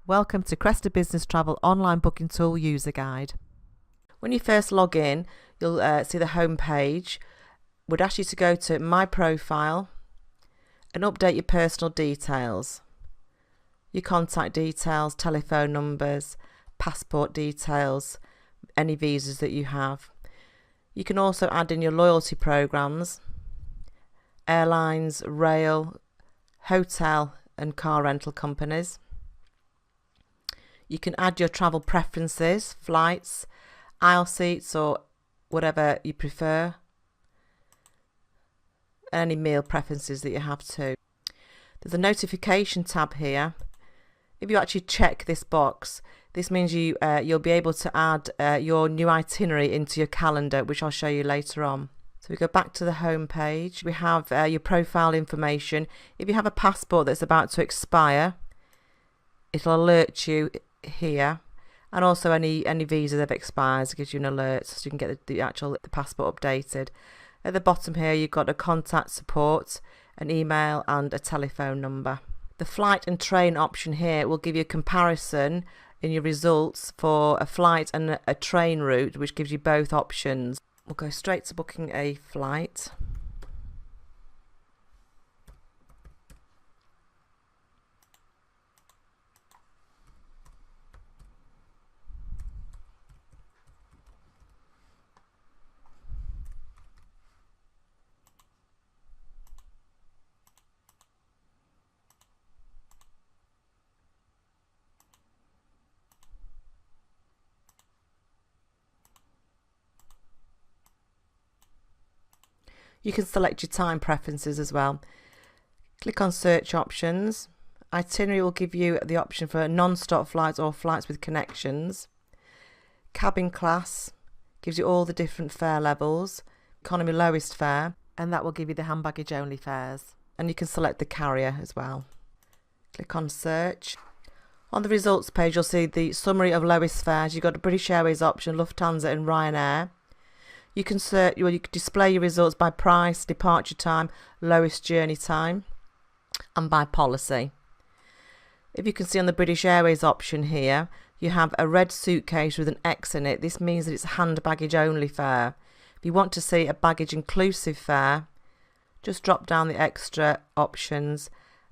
Welcome to Cresta Business Travel Online Booking Tool User Guide. When you first log in, you'll see the home page. Would ask you to go to My Profile and update your personal details. Your contact details, telephone numbers, passport details, any visas that you have. You can also add in your loyalty programs, airlines, rail, hotel and car rental companies. You can add your travel preferences, flights, aisle seats or whatever you prefer. Any meal preferences that you have too. There's a notification tab here. If you actually check this box, this means you'll be able to add your new itinerary into your calendar, which I'll show you later on. So we go back to the home page. We have your profile information. If you have a passport that's about to expire, it'll alert you here, and also any visa that expires gives you an alert, so you can get the passport updated. At the bottom here you've got a contact support, an email and a telephone number. The flight and train option here will give you a comparison in your results for a flight and a train route, which gives you both options. We'll go straight to booking a flight. You can select your time preferences as well. Click on search options. Itinerary will give you the option for non-stop flights or flights with connections. Cabin class gives you all the different fare levels. Economy lowest fare, and that will give you the hand baggage only fares. And you can select the carrier as well. Click on search. On the results page you'll see the summary of lowest fares. You've got the British Airways option, Lufthansa and Ryanair. You can display your results by price, departure time, lowest journey time, and by policy. If you can see on the British Airways option here, you have a red suitcase with an X in it. This means that it's a hand baggage only fare. If you want to see a baggage inclusive fare, just drop down the extra options,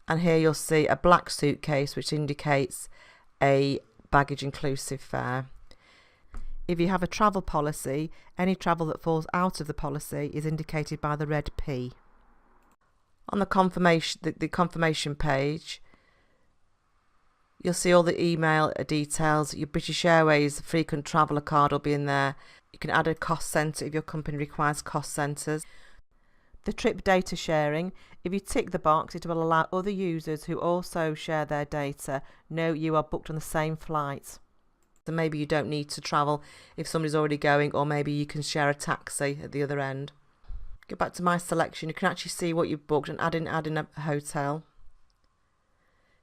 and here you'll see a black suitcase, which indicates a baggage inclusive fare. If you have a travel policy, any travel that falls out of the policy is indicated by the red P. On the confirmation page, you'll see all the email details. Your British Airways frequent traveller card will be in there. You can add a cost centre if your company requires cost centres. The trip data sharing, if you tick the box, it will allow other users who also share their data know you are booked on the same flight. So maybe you don't need to travel if somebody's already going, or maybe you can share a taxi at the other end. Go back to my selection. You can actually see what you've booked and add in a hotel.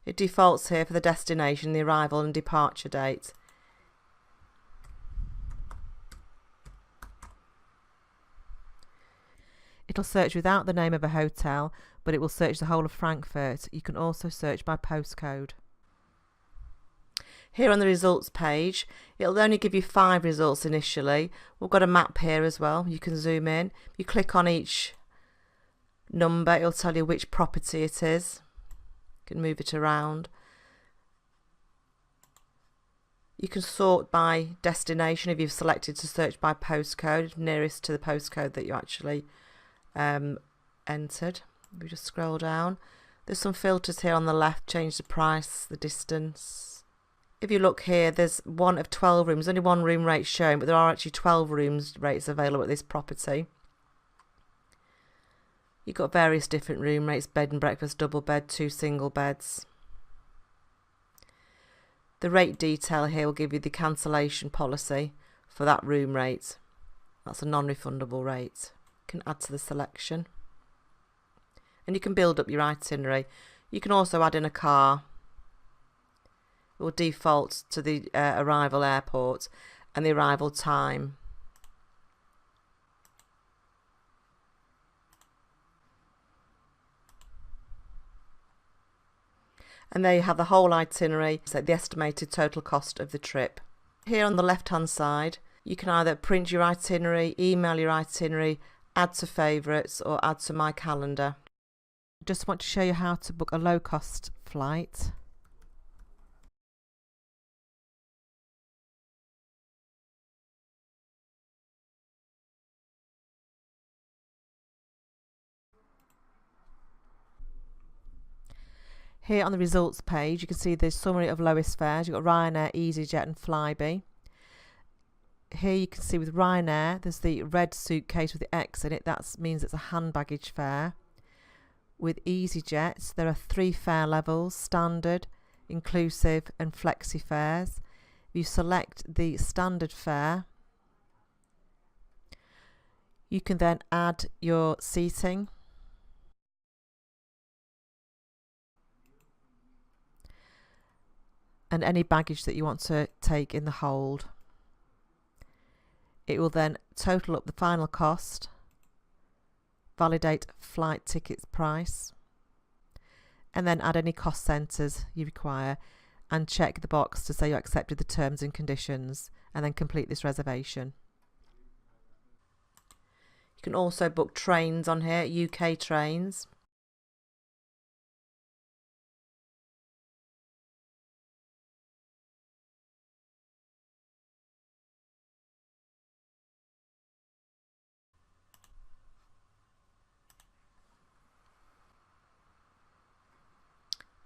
It defaults here for the destination, the arrival and departure date. It'll search without the name of a hotel, but it will search the whole of Frankfurt. You can also search by postcode. Here on the results page, it'll only give you 5 results initially. We've got a map here as well. You can zoom in. If you click on each number, it'll tell you which property it is. You can move it around. You can sort by destination if you've selected to search by postcode, nearest to the postcode that you actually entered. We just scroll down. There's some filters here on the left. Change the price, the distance. If you look here, there's one of 12 rooms. Only one room rate shown, but there are actually 12 rooms rates available at this property. You've got various different room rates: bed and breakfast, double bed, 2 single beds. The rate detail here will give you the cancellation policy for that room rate. That's a non-refundable rate. You can add to the selection, and you can build up your itinerary. You can also add in a car. It will default to the arrival airport and the arrival time. And there you have the whole itinerary, so the estimated total cost of the trip. Here on the left hand side, you can either print your itinerary, email your itinerary, add to favourites or add to my calendar. Just want to show you how to book a low cost flight. Here on the results page, you can see the summary of lowest fares. You've got Ryanair, EasyJet and Flybe. Here you can see with Ryanair, there's the red suitcase with the X in it. That means it's a hand baggage fare. With EasyJet, there are 3 fare levels: standard, inclusive and flexi fares. If you select the standard fare, you can then add your seating. And any baggage that you want to take in the hold. It will then total up the final cost, validate flight tickets price, and then add any cost centres you require and check the box to say you accepted the terms and conditions, and then complete this reservation. You can also book trains on here, UK trains.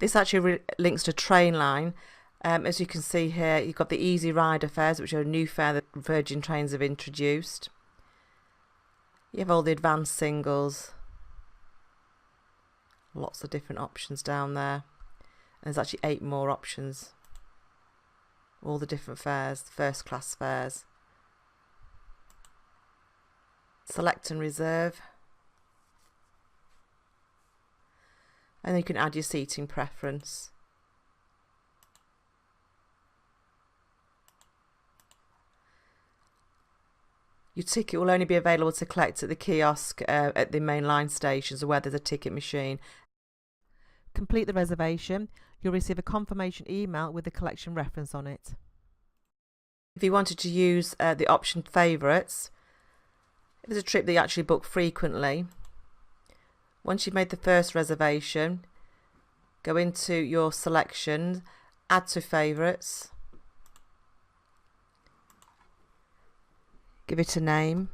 This actually links to Trainline. As you can see here, you've got the Easy Rider fares, which are a new fare that Virgin Trains have introduced. You have all the advanced singles. Lots of different options down there. And there's actually 8 more options. All the different fares, first class fares. Select and reserve. And then you can add your seating preference. Your ticket will only be available to collect at the kiosk at the main line stations or where there's a ticket machine. Complete the reservation. You'll receive a confirmation email with the collection reference on it. If you wanted to use the option favourites, if it's a trip that you actually book frequently, once you've made the first reservation, go into your selection, add to favourites, give it a name,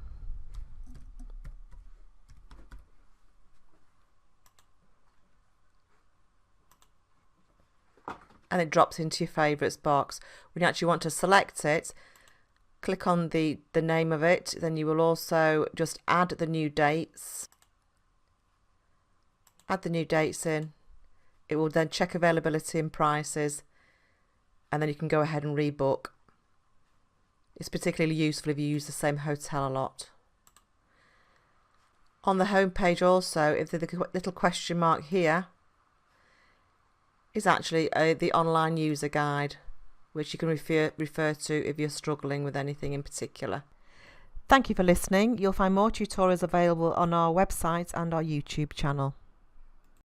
and it drops into your favourites box. When you actually want to select it, click on the name of it, then you will also just add the new dates. Add the new dates in. It will then check availability and prices, and then you can go ahead and rebook. It's particularly useful if you use the same hotel a lot. On the home page also, if there's a little question mark here, is actually the online user guide, which you can refer to if you're struggling with anything in particular. Thank you for listening. You'll find more tutorials available on our website and our YouTube channel.